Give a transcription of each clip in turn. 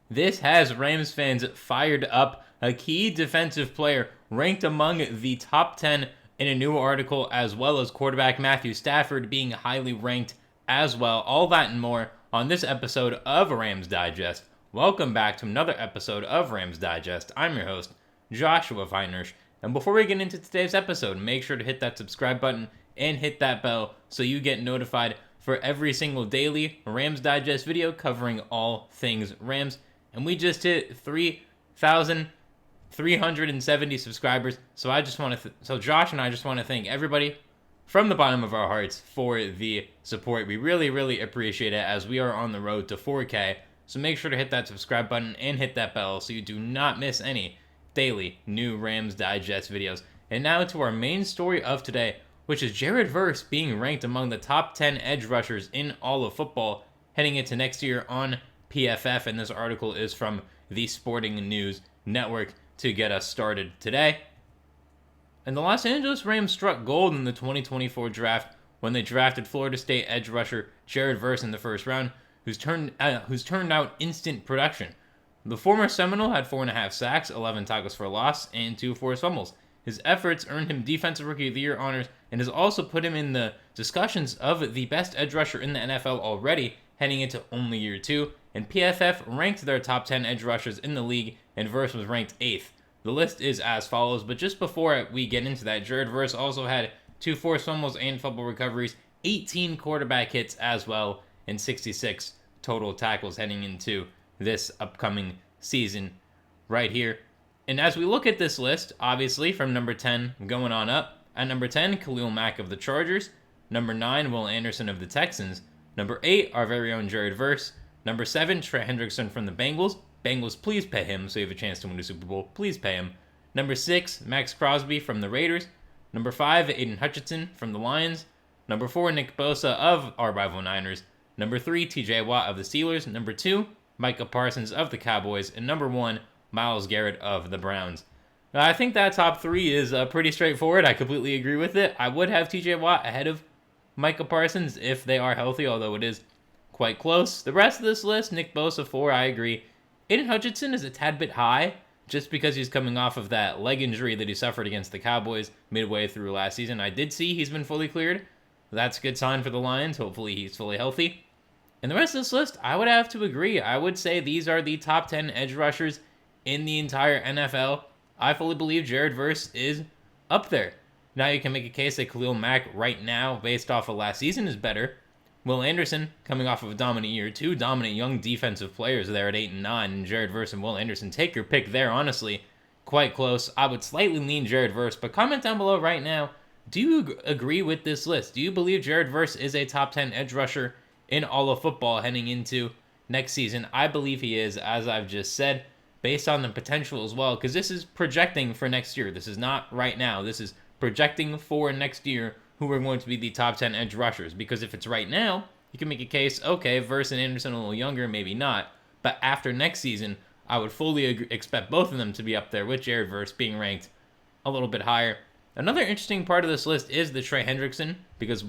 This has Rams fans fired up. A key defensive player ranked among the top 10 in a new article, as well as quarterback Matthew Stafford being highly ranked as well. All that and more on this episode of Rams Digest. Welcome back to another episode of Rams Digest. I'm your host, Joshua Finehirsh. And before we get into today's episode, make sure to hit that subscribe button and hit that bell so you get notified for every single daily Rams Digest video covering all things Rams. And we just hit 3,370 subscribers. So Josh and I just want to thank everybody from the bottom of our hearts for the support. We really, really appreciate it as we are on the road to 4K. So make sure to hit that subscribe button and hit that bell so you do not miss any daily new Rams Digest videos. And now to our main story of today, which is Jared Verse being ranked among the top 10 edge rushers in all of football heading into next year on PFF. And this article is from the Sporting News Network to get us started today. And the Los Angeles Rams struck gold in the 2024 draft when they drafted Florida State edge rusher Jared Verse in the first round, who's turned out instant production. The former Seminole had 4.5 sacks, 11 tackles for loss, and 2 forced fumbles. His efforts earned him Defensive Rookie of the Year honors and has also put him in the discussions of the best edge rusher in the NFL already, heading into only year 2. And PFF ranked their top 10 edge rushers in the league, and Verse was ranked 8th. The list is as follows, but just before we get into that, Jared Verse also had 2 forced fumbles and fumble recoveries, 18 quarterback hits as well, and 66 total tackles heading into this upcoming season right here. And as we look at this list, obviously from number 10 going on up, at number 10, Khalil Mack of the Chargers, number 9, Will Anderson of the Texans, number 8, our very own Jared Verse, number 7, Trey Hendrickson from the Bengals. Bengals, please pay him so you have a chance to win the Super Bowl. Please pay him. Number 6, Max Crosby from the Raiders. Number 5, Aiden Hutchinson from the Lions. Number 4, Nick Bosa of our rival Niners. Number 3, TJ Watt of the Steelers. Number 2, Micah Parsons of the Cowboys. And number 1, Myles Garrett of the Browns. Now, I think that top 3 is pretty straightforward. I completely agree with it. I would have TJ Watt ahead of Micah Parsons if they are healthy, although it is quite close. The rest of this list, Nick Bosa 4, I agree. Aiden Hutchinson is a tad bit high just because he's coming off of that leg injury that he suffered against the Cowboys midway through last season. I did see he's been fully cleared. That's a good sign for the Lions. Hopefully he's fully healthy. And the rest of this list, I would have to agree. I would say these are the top 10 edge rushers in the entire NFL. I fully believe Jared Verse is up there. Now you can make a case that Khalil Mack right now, based off of last season, is better. Will Anderson, coming off of a dominant year, 2 dominant young defensive players there at 8 and 9, and Jared Verse and Will Anderson, take your pick there, honestly. Quite close. I would slightly lean Jared Verse, but comment down below right now, do you agree with this list? Do you believe Jared Verse is a top 10 edge rusher in all of football heading into next season? I believe he is, as I've just said, based on the potential as well, because this is projecting for next year. This is not right now. This is projecting for next year who are going to be the top 10 edge rushers, because if it's right now, you can make a case, okay, Verse and Anderson a little younger, maybe not, but after next season, I would fully expect both of them to be up there, with Jared Verse being ranked a little bit higher. Another interesting part of this list is the Trey Hendrickson because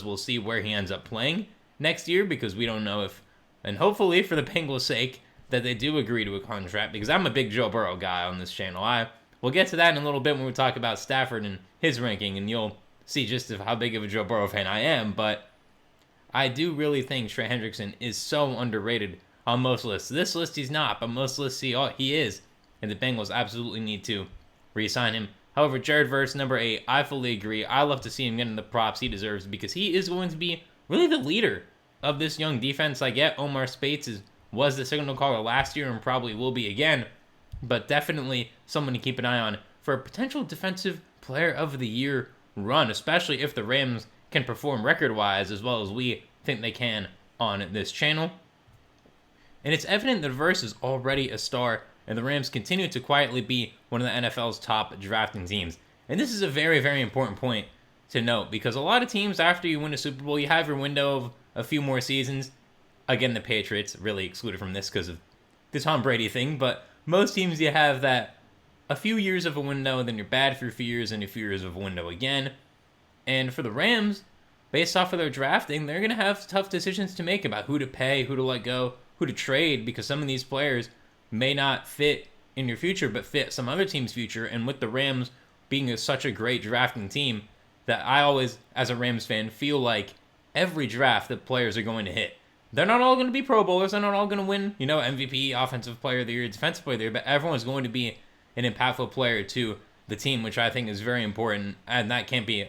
we'll see where he ends up playing next year, because we don't know if, and hopefully for the Bengals' sake, that they do agree to a contract, because I'm a big Joe Burrow guy on this channel. We'll get to that in a little bit when we talk about Stafford and his ranking, and you'll see just how big of a Joe Burrow fan I am, but I do really think Trey Hendrickson is so underrated on most lists. This list he's not, but most lists he is, and the Bengals absolutely need to re-sign him. However, Jared Verse, number 8, I fully agree. I love to see him getting the props he deserves, because he is going to be really the leader of this young defense. I get Omar Spates was the signal caller last year and probably will be again, but definitely someone to keep an eye on for a potential defensive player of the year run, especially if the Rams can perform record-wise as well as we think they can on this channel. And it's evident that Verse is already a star, and the Rams continue to quietly be one of the NFL's top drafting teams. And this is a very, very important point to note, because a lot of teams, after you win a Super Bowl, you have your window of a few more seasons. Again, the Patriots really excluded from this because of the Tom Brady thing, but most teams you have that a few years of a window, then you're bad for a few years, and a few years of a window again. And for the Rams, based off of their drafting, they're going to have tough decisions to make about who to pay, who to let go, who to trade because some of these players may not fit in your future, but fit some other team's future. And with the Rams being such a great drafting team, that I always, as a Rams fan, feel like every draft that players are going to hit. They're not all going to be Pro Bowlers. They're not all going to win, MVP, Offensive Player of the Year, Defensive Player of the Year, but everyone's going to be an impactful player to the team, which I think is very important, and that can't be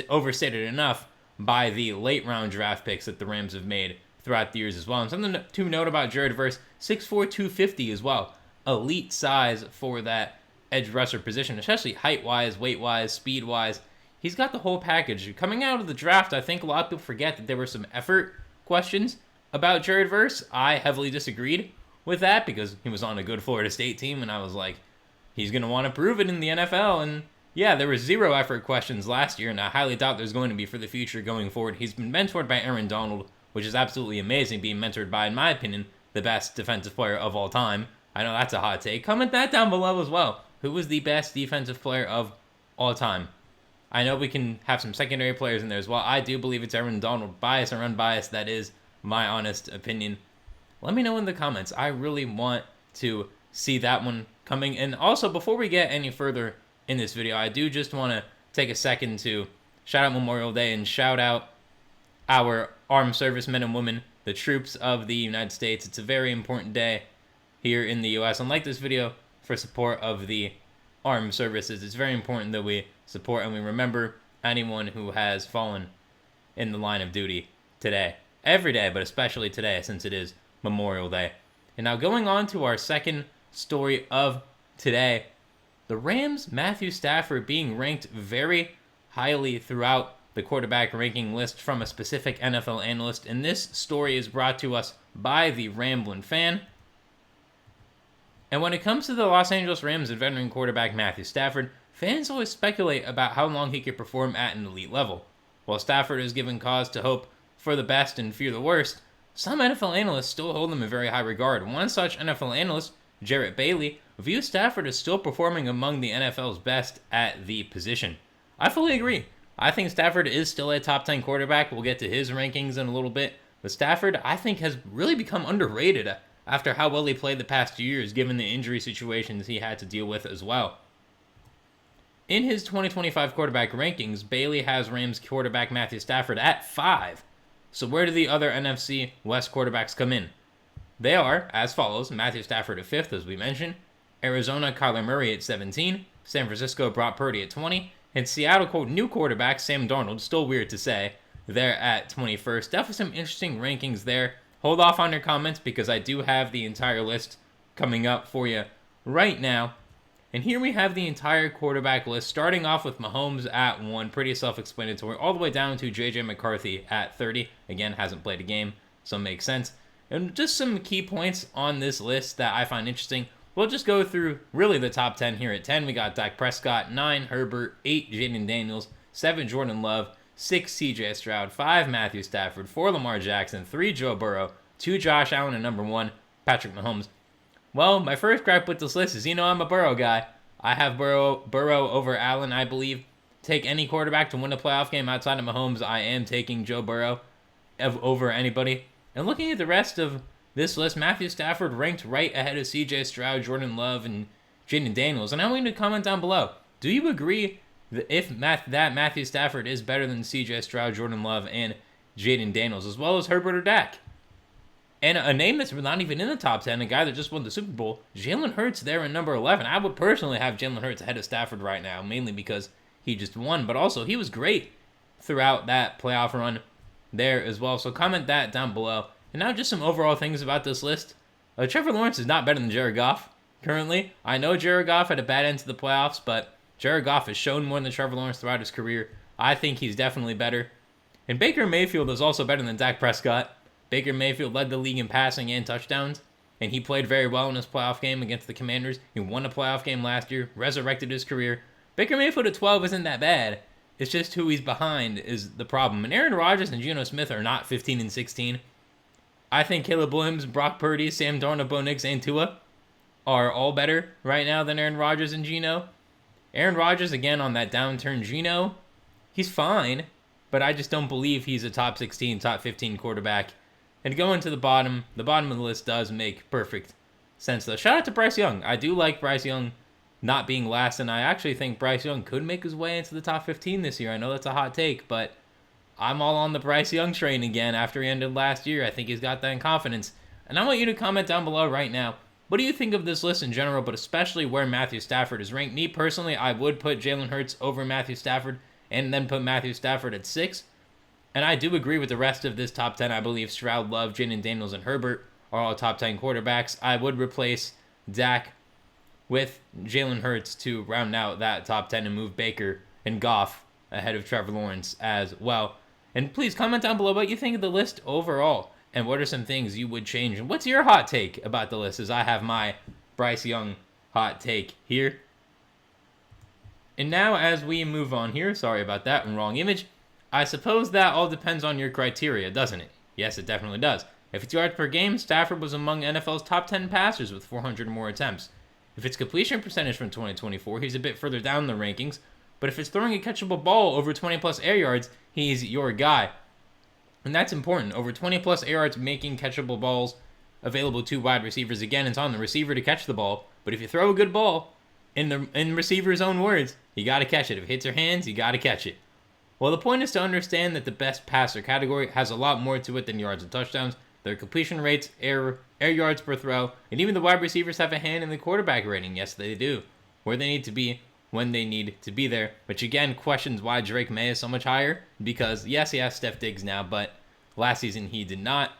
overstated enough by the late round draft picks that the Rams have made throughout the years as well. And something to note about Jared Verse, 6'4", 250 as well. Elite size for that edge rusher position, especially height-wise, weight-wise, speed-wise. He's got the whole package. Coming out of the draft, I think a lot of people forget that there were some effort questions about Jared Verse. I heavily disagreed with that because he was on a good Florida State team, and I was like, he's going to want to prove it in the NFL. And yeah, there were 0 effort questions last year, and I highly doubt there's going to be for the future going forward. He's been mentored by Aaron Donald, which is absolutely amazing, being mentored by, in my opinion, the best defensive player of all time. I know that's a hot take. Comment that down below as well. Who was the best defensive player of all time? I know we can have some secondary players in there as well. I do believe it's Aaron Donald. Biased or unbiased, that is my honest opinion. Let me know in the comments. I really want to see that one coming. And also, before we get any further in this video, I do just want to take a second to shout out Memorial Day and shout out our armed servicemen and women, the troops of the United States. It's a very important day here in the U.S. And like this video for support of the armed services. It's very important that we support and we remember anyone who has fallen in the line of duty today. Every day, but especially today, since it is Memorial Day. And now going on to our second story of today, the Rams' Matthew Stafford being ranked very highly throughout the quarterback ranking list from a specific NFL analyst. And this story is brought to us by the Ramblin' Fan. And when it comes to the Los Angeles Rams and veteran quarterback Matthew Stafford, fans always speculate about how long he could perform at an elite level. While Stafford is given cause to hope for the best and fear the worst, some NFL analysts still hold him in very high regard. One such NFL analyst, Jarrett Bailey, views Stafford as still performing among the NFL's best at the position. I fully agree. I think Stafford is still a top 10 quarterback. We'll get to his rankings in a little bit. But Stafford, I think, has really become underrated after how well he played the past 2 years, given the injury situations he had to deal with as well. In his 2025 quarterback rankings, Bailey has Rams quarterback Matthew Stafford at 5. So where do the other NFC West quarterbacks come in? They are, as follows, Matthew Stafford at 5th, as we mentioned, Arizona, Kyler Murray at 17, San Francisco, Brock Purdy at 20, and Seattle, quote, new quarterback Sam Darnold, still weird to say, they're at 21st. Definitely some interesting rankings there. Hold off on your comments because I do have the entire list coming up for you right now. And here we have the entire quarterback list, starting off with Mahomes at 1, pretty self-explanatory, all the way down to J.J. McCarthy at 30. Again, hasn't played a game, so makes sense. And just some key points on this list that I find interesting. We'll just go through really the top 10 here. At 10, we got Dak Prescott, 9, Herbert, 8, Jaden Daniels, 7, Jordan Love, 6, C.J. Stroud, 5, Matthew Stafford, 4, Lamar Jackson, 3, Joe Burrow, 2, Josh Allen, and number 1, Patrick Mahomes. Well, my first gripe with this list is, I'm a Burrow guy. I have Burrow over Allen, I believe. Take any quarterback to win a playoff game outside of Mahomes, I am taking Joe Burrow over anybody. And looking at the rest of this list, Matthew Stafford ranked right ahead of C.J. Stroud, Jordan Love, and Jaden Daniels. And I want you to comment down below. Do you agree that Matthew Stafford is better than C.J. Stroud, Jordan Love, and Jaden Daniels, as well as Herbert or Dak? And a name that's not even in the top 10, a guy that just won the Super Bowl, Jalen Hurts there in number 11. I would personally have Jalen Hurts ahead of Stafford right now, mainly because he just won. But also, he was great throughout that playoff run there as well. So comment that down below. And now just some overall things about this list. Trevor Lawrence is not better than Jared Goff currently. I know Jared Goff had a bad end to the playoffs, but Jared Goff has shown more than Trevor Lawrence throughout his career. I think he's definitely better. And Baker Mayfield is also better than Dak Prescott. Baker Mayfield led the league in passing and touchdowns, and he played very well in his playoff game against the Commanders. He won a playoff game last year, resurrected his career. Baker Mayfield at 12 isn't that bad. It's just who he's behind is the problem. And Aaron Rodgers and Geno Smith are not 15 and 16. I think Caleb Williams, Brock Purdy, Sam Darnold, Bo Nix, and Tua are all better right now than Aaron Rodgers and Geno. Aaron Rodgers, again, on that downturn. Geno, he's fine, but I just don't believe he's a top 16, top 15 quarterback And going to the bottom of the list does make perfect sense, though. Shout out to Bryce Young. I do like Bryce Young not being last, and I actually think Bryce Young could make his way into the top 15 this year. I know that's a hot take, but I'm all on the Bryce Young train again after he ended last year. I think he's got that confidence. And I want you to comment down below right now. What do you think of this list in general, but especially where Matthew Stafford is ranked? Me, personally, I would put Jalen Hurts over Matthew Stafford and then put Matthew Stafford at 6. And I do agree with the rest of this top 10. I believe Stroud, Love, Jaden Daniels, and Herbert are all top 10 quarterbacks. I would replace Dak with Jalen Hurts to round out that top 10 and move Baker and Goff ahead of Trevor Lawrence as well. And please comment down below what you think of the list overall and what are some things you would change. And what's your hot take about the list, as I have my Bryce Young hot take here. And now as we move on here, sorry about that, wrong image. I suppose that all depends on your criteria, doesn't it? Yes, it definitely does. If it's yards per game, Stafford was among NFL's top 10 passers with 400 or more attempts. If it's completion percentage from 2024, he's a bit further down in the rankings. But if it's throwing a catchable ball over 20 plus air yards, he's your guy. And that's important. Over 20 plus air yards making catchable balls available to wide receivers. Again, it's on the receiver to catch the ball. But if you throw a good ball, in receiver's own words, you got to catch it. If it hits your hands, you got to catch it. Well, the point is to understand that the best passer category has a lot more to it than yards and touchdowns. Their completion rates, air yards per throw, and even the wide receivers have a hand in the quarterback rating. Yes, they do. Where they need to be, when they need to be there. Which again questions why Drake May is so much higher. Because yes, he has Steph Diggs now, but last season he did not.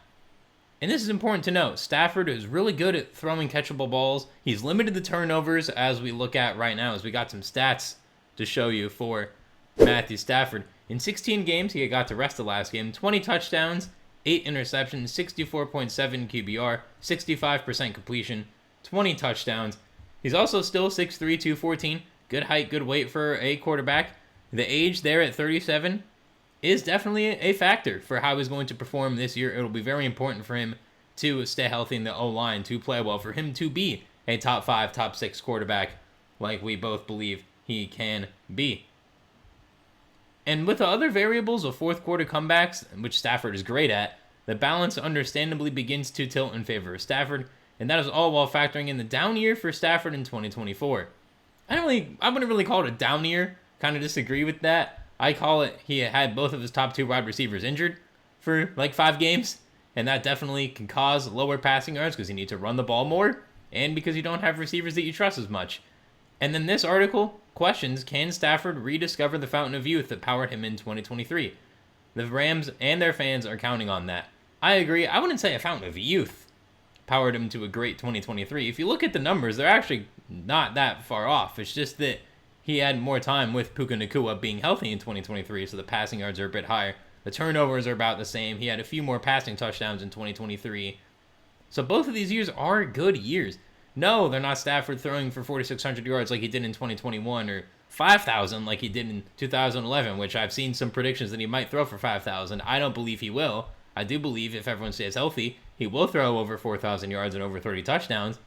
And this is important to note. Stafford is really good at throwing catchable balls. He's limited the turnovers, as we look at right now, as we got some stats to show you for Matthew Stafford. In 16 games, he got to rest the last game. 20 touchdowns, 8 interceptions, 64.7 QBR, 65% completion, 20 touchdowns. He's also still 6'3", 214. Good height, good weight for a quarterback. The age there at 37 is definitely a factor for how he's going to perform this year. It'll be very important for him to stay healthy in the O-line, to play well, for him to be a top 5, top 6 quarterback like we both believe he can be. And with the other variables of fourth quarter comebacks, which Stafford is great at, the balance understandably begins to tilt in favor of Stafford, and that is all while factoring in the down year for Stafford in 2024. I wouldn't really call it a down year, kind of disagree with that. I call it he had both of his top 2 wide receivers injured for like 5 games, and that definitely can cause lower passing yards because you need to run the ball more, and because you don't have receivers that you trust as much. And then this article questions, can Stafford rediscover the fountain of youth that powered him in 2023? The Rams and their fans are counting on that. I agree. I wouldn't say a fountain of youth powered him to a great 2023. If you look at the numbers, they're actually not that far off. It's just that he had more time with Puka Nacua being healthy in 2023, so the passing yards are a bit higher. The turnovers are about the same. He had a few more passing touchdowns in 2023. So both of these years are good years. No, they're not Stafford throwing for 4,600 yards like he did in 2021 or 5,000 like he did in 2011, which I've seen some predictions that he might throw for 5,000. I don't believe he will. I do believe if everyone stays healthy, he will throw over 4,000 yards and over 30 touchdowns,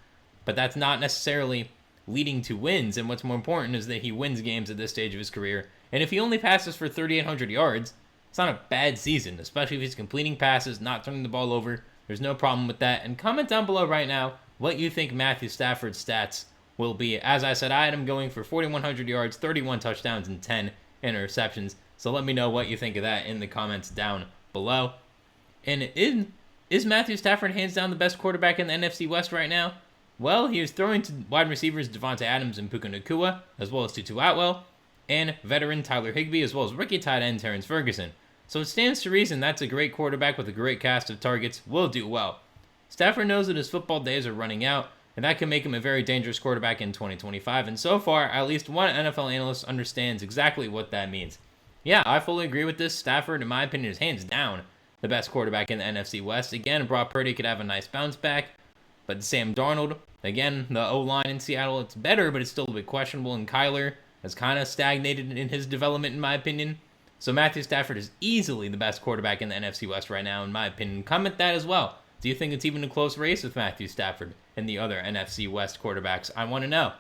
but that's not necessarily leading to wins, and what's more important is that he wins games at this stage of his career. And if he only passes for 3,800 yards, it's not a bad season, especially if he's completing passes, not turning the ball over. There's no problem with that. And comment down below right now what you think Matthew Stafford's stats will be. As I said, I had him going for 4,100 yards, 31 touchdowns, and 10 interceptions. So let me know what you think of that in the comments down below. And is Matthew Stafford hands down the best quarterback in the NFC West right now? Well, he is throwing to wide receivers Devontae Adams and Puka Nacua, as well as Tutu Atwell, and veteran Tyler Higbee, as well as rookie tight end Terrence Ferguson. So it stands to reason that's a great quarterback with a great cast of targets will do well. Stafford knows that his football days are running out, and that can make him a very dangerous quarterback in 2025, and so far, at least one NFL analyst understands exactly what that means. Yeah, I fully agree with this. Stafford, in my opinion, is hands down the best quarterback in the NFC West. Again, Brock Purdy could have a nice bounce back, but Sam Darnold, again, the O-line in Seattle, it's better, but it's still a bit questionable, and Kyler has kind of stagnated in his development, in my opinion. So Matthew Stafford is easily the best quarterback in the NFC West right now, in my opinion. Comment that as well. Do you think it's even a close race with Matthew Stafford and the other NFC West quarterbacks? I want to know.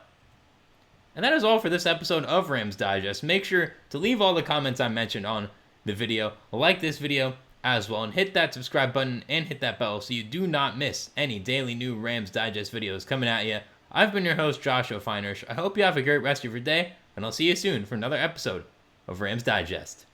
And that is all for this episode of Rams Digest. Make sure to leave all the comments I mentioned on the video. Like this video as well. And hit that subscribe button and hit that bell so you do not miss any daily new Rams Digest videos coming at you. I've been your host, Joshua Finehirsh. I hope you have a great rest of your day, and I'll see you soon for another episode of Rams Digest.